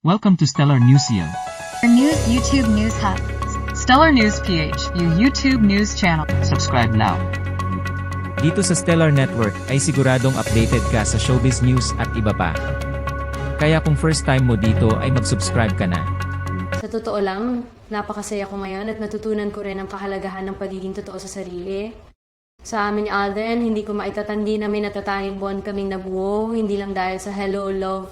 Welcome to Stellar Newsium. Our news YouTube News Hub. Stellar News PH, yung YouTube news channel. Subscribe now. Dito sa Stellar Network ay siguradong updated ka sa showbiz news at iba pa. Kaya kung first time mo dito ay mag-subscribe ka na. Sa totoo lang, napakasaya ko ngayon at natutunan ko rin ang kahalagahan ng pagiging totoo sa sarili. Sa amin ni Alden, hindi ko maitatandi na may natatanging buwan kaming nabuo, hindi lang dahil sa hello, love,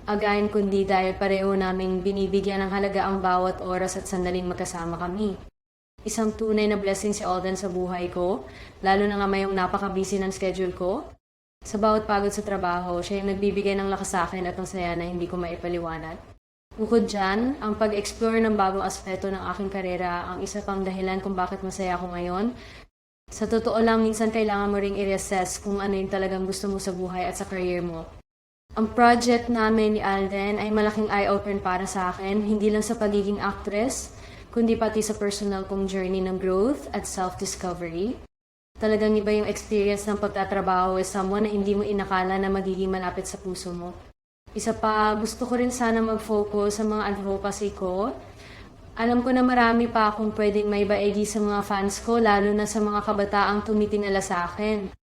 again, kundi dahil pareho naming binibigyan ng halaga ang bawat oras at sandaling magkasama kami. Isang tunay na blessing si Alden sa buhay ko, lalo na nga mayong napaka-busy ng schedule ko. Sa bawat pagod sa trabaho, siya yung nagbibigay ng lakas sa akin at ang saya na hindi ko maipaliwanag. Bukod dyan, ang pag-explore ng bagong aspeto ng aking karera ang isa pang dahilan kung bakit masaya ako ngayon. Sa totoo lang, minsan kailangan mo ring i-reassess kung ano yung talagang gusto mo sa buhay at sa career mo. Ang project namin ni Alden ay malaking eye-open para sa akin, hindi lang sa pagiging actress, kundi pati sa personal kong journey ng growth at self-discovery. Talagang iba yung experience ng pagtatrabaho with someone na hindi mo inakala na magiging malapit sa puso mo. Isa pa, gusto ko rin sana mag-focus sa mga advocacy ko. Alam ko na marami pa akong pwedeng may baigi sa mga fans ko, lalo na sa mga kabataang tumitingala sa akin.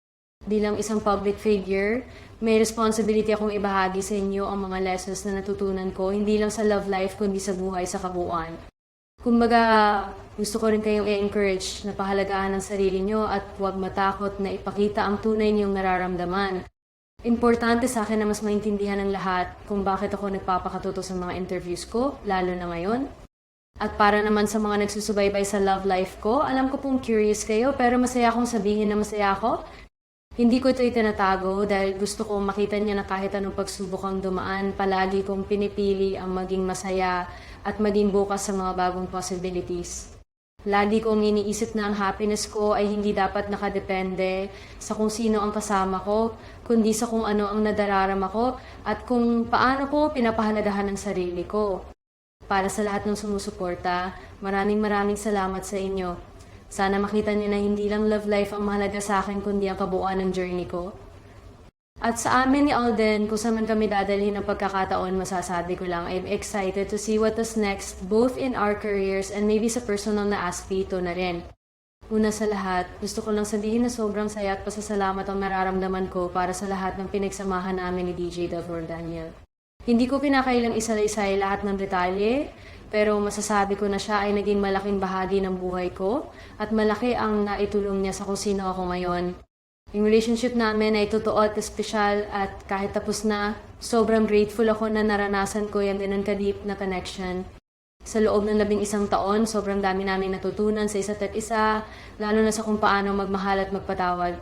Bilang isang public figure, may responsibility akong ibahagi sa inyo ang mga lessons na natutunan ko, hindi lang sa love life kundi sa buhay sa kabuuan. Kumbaga, gusto ko rin kayong i-encourage na pahalagahan ang sarili nyo at huwag matakot na ipakita ang tunay niyong nararamdaman. Importante sa akin na mas maintindihan ng lahat kung bakit ako nagpapakatuto sa mga interviews ko, lalo na ngayon. At para naman sa mga nagsusubaybay sa love life ko, alam ko pong curious kayo pero masaya akong sabihin na masaya ako. Hindi ko ito itinatago dahil gusto ko makita niya na kahit anong pagsubok ang dumaan, palagi kong pinipili ang maging masaya at maging bukas sa mga bagong possibilities. Lagi kong iniisip na ang happiness ko ay hindi dapat nakadepende sa kung sino ang kasama ko, kundi sa kung ano ang nadararama ko at kung paano ko pinapahalagahan ang sarili ko. Para sa lahat ng sumusuporta, maraming salamat sa inyo. Sana makita niyo na hindi lang love life ang mahalaga sa akin kundi ang kabuuan ng journey ko. At sa amin ni Alden, kung saan man kami dadalhin ng pagkakataon, masasabi ko lang, I'm excited to see what is next, both in our careers and maybe sa personal na aspito na rin. Una sa lahat, gusto ko lang sabihin na sobrang saya at pasasalamat ang nararamdaman ko para sa lahat ng pinagsamahan namin ni DJ Davor Daniel. Hindi ko kinakailang isa-isay lahat ng detalye, pero masasabi ko na siya ay naging malaking bahagi ng buhay ko at malaki ang naitulong niya sa kung sino ako ngayon. Yung relationship namin ay totoo at espesyal at kahit tapos na, sobrang grateful ako na naranasan ko yan din ang ka-deep na connection. Sa loob ng 11 taon, sobrang dami namin natutunan sa isa't at isa, lalo na sa kung paano magmahal at magpatawad.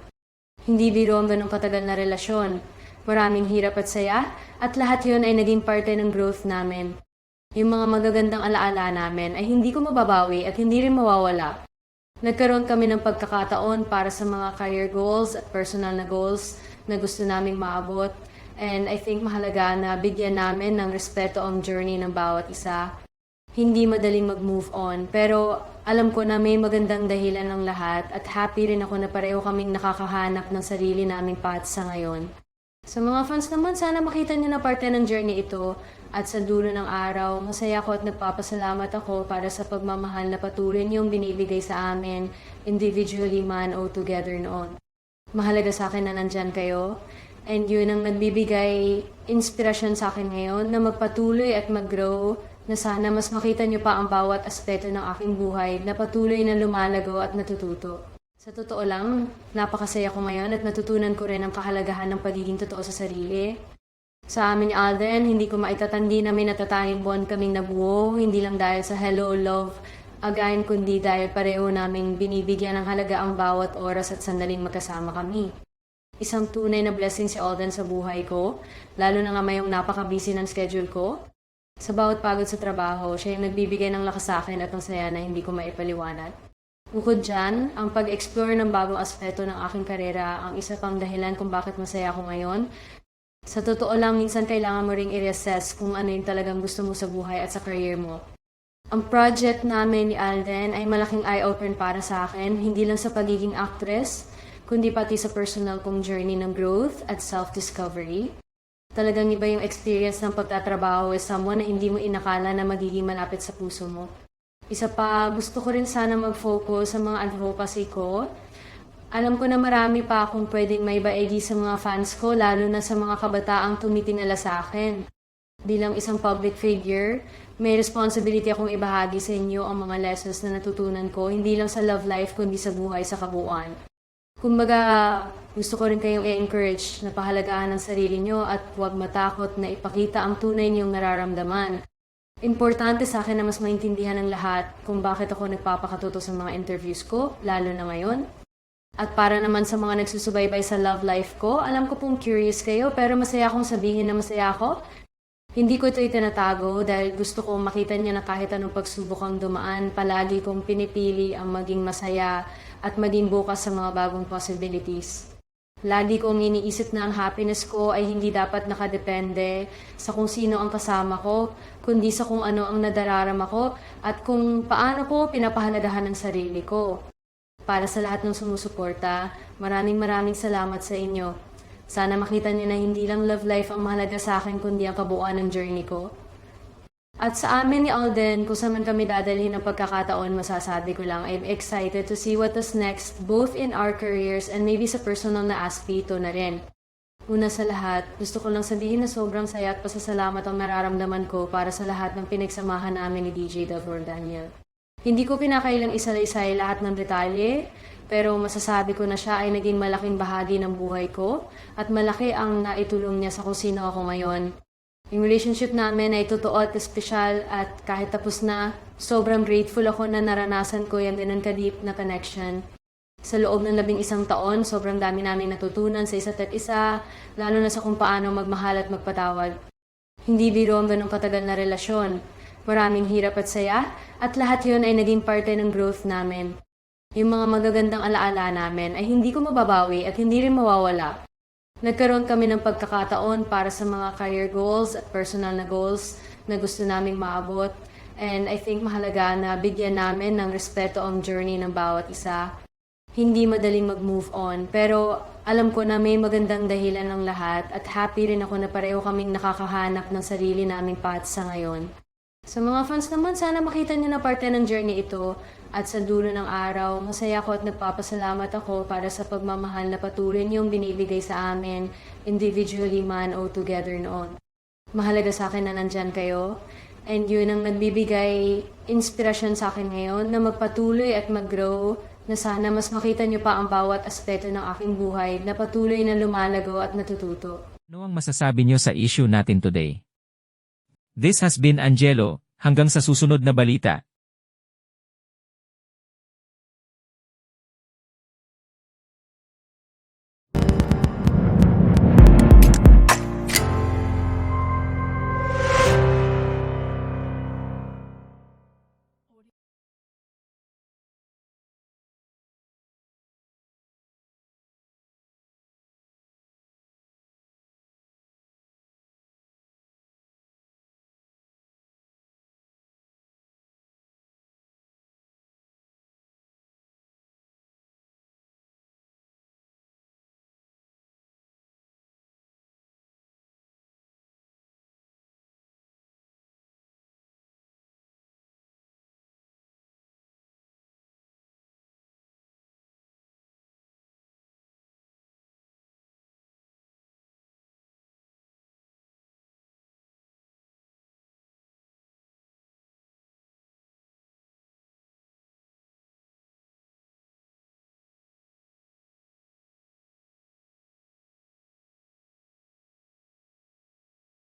Hindi biro ang ganong katagal na relasyon. Maraming hirap at saya, at lahat yun ay naging parte ng growth namin. Yung mga magagandang alaala namin ay hindi ko mababawi at hindi rin mawawala. Nagkaroon kami ng pagkakataon para sa mga career goals at personal na goals na gusto naming maabot. And I think mahalaga na bigyan namin ng respeto ang journey ng bawat isa. Hindi madaling mag-move on, pero alam ko na may magandang dahilan ng lahat at happy rin ako na pareho kaming nakakahanap ng sarili naming path sa ngayon. Sa mga fans naman, sana makita niyo na parte ng journey ito at sa dulo ng araw, masaya ako at nagpapasalamat ako para sa pagmamahal na patuloy niyong binibigay sa amin, individually man o together noon. Mahalaga sa akin na nandyan kayo and yun ang nagbibigay inspirasyon sa akin ngayon na magpatuloy at mag-grow na sana mas makita niyo pa ang bawat aspeto ng aking buhay na patuloy na lumalago at natututo. Sa totoo lang, napakasaya ko ngayon at natutunan ko rin ang kahalagahan ng pagiging totoo sa sarili. Sa amin ni Alden, hindi ko maitatandi na may natatanging buwan kaming nabuo, hindi lang dahil sa hello, love, again, kundi dahil pareho naming binibigyan ng halaga ang bawat oras at sandaling magkasama kami. Isang tunay na blessing si Alden sa buhay ko, lalo na nga mayong napaka-busy ng schedule ko. Sa bawat pagod sa trabaho, siya yung nagbibigay ng lakas sa akin at ang saya na hindi ko maipaliwanag. Bukod dyan, ang pag-explore ng bagong aspeto ng aking karera ang isa pang dahilan kung bakit masaya ako ngayon. Sa totoo lang, minsan kailangan mo ring i-reassess kung ano yung talagang gusto mo sa buhay at sa career mo. Ang project namin ni Alden ay malaking eye-open para sa akin, hindi lang sa pagiging actress, kundi pati sa personal kong journey ng growth at self-discovery. Talagang iba yung experience ng pagtatrabaho with someone na hindi mo inakala na magiging malapit sa puso mo. Isa pa, gusto ko rin sana mag-focus sa mga advocacy ko. Alam ko na marami pa akong pwedeng may baigi sa mga fans ko, lalo na sa mga kabataang tumitingala sa akin. Bilang isang public figure, may responsibility akong ibahagi sa inyo ang mga lessons na natutunan ko, hindi lang sa love life kundi sa buhay sa kabuuan. Kumbaga, gusto ko rin kayong i-encourage na pahalagahan ang sarili nyo at huwag matakot na ipakita ang tunay niyong nararamdaman. Importante sa akin na mas maintindihan ng lahat kung bakit ako nagpapakatuto sa mga interviews ko, lalo na ngayon. At para naman sa mga nagsusubaybay sa love life ko, alam ko pong curious kayo pero masaya akong sabihin na masaya ako. Hindi ko ito itinatago dahil gusto kong makita niya na kahit anong pagsubok ang dumaan, palagi kong pinipili ang maging masaya at maging bukas sa mga bagong possibilities. Lagi kong iniisip na ang happiness ko ay hindi dapat nakadepende sa kung sino ang kasama ko, kundi sa kung ano ang nadararama ko at kung paano ko pinapahalagahan ang sarili ko. Para sa lahat ng sumusuporta, maraming salamat sa inyo. Sana makita niyo na hindi lang love life ang mahalaga sa akin kundi ang kabuuan ng journey ko. At sa amin ni Alden, kung saan man kami dadalhin ng pagkakataon, masasabi ko lang, I'm excited to see what is next, both in our careers and maybe sa personal na aspito na rin. Una sa lahat, gusto ko lang sabihin na sobrang saya at pasasalamat ang nararamdaman ko para sa lahat ng pinagsamahan namin ni DJ Davor Daniel. Hindi ko pinakailang isa-isay lahat ng detalye, pero masasabi ko na siya ay naging malaking bahagi ng buhay ko at malaki ang naitulong niya sa kung sino ako ngayon. Yung relationship namin ay totoo at espesyal at kahit tapos na, sobrang grateful ako na naranasan ko yan din ang ka-deep na connection. Sa loob ng 11 taon, sobrang dami namin natutunan sa isa't at isa, lalo na sa kung paano magmahal at magpatawad. Hindi biro ang ganong katagal na relasyon. Maraming hirap at saya at lahat yun ay naging parte ng growth namin. Yung mga magagandang alaala namin ay hindi ko mababawi at hindi rin mawawala. Nagkaroon kami ng pagkakataon para sa mga career goals at personal na goals na gusto naming maabot. And I think mahalaga na bigyan namin ng respeto ang journey ng bawat isa. Hindi madaling mag-move on, pero alam ko na may magandang dahilan ng lahat at happy rin ako na pareho kaming nakakahanap ng sarili naming path sa ngayon. Sa mga fans naman, sana makita niyo na parte ng journey ito at sa dulo ng araw, masaya ako at nagpapasalamat ako para sa pagmamahal na patuloy niyong binibigay sa amin, individually man o together noon. Mahalaga sa akin na nandyan kayo and yun ang nagbibigay inspirasyon sa akin ngayon na magpatuloy at mag-grow na sana mas makita niyo pa ang bawat aspeto ng aking buhay na patuloy na lumalago at natututo. Ano ang masasabi niyo sa issue natin today? This has been Angelo, hanggang sa susunod na balita.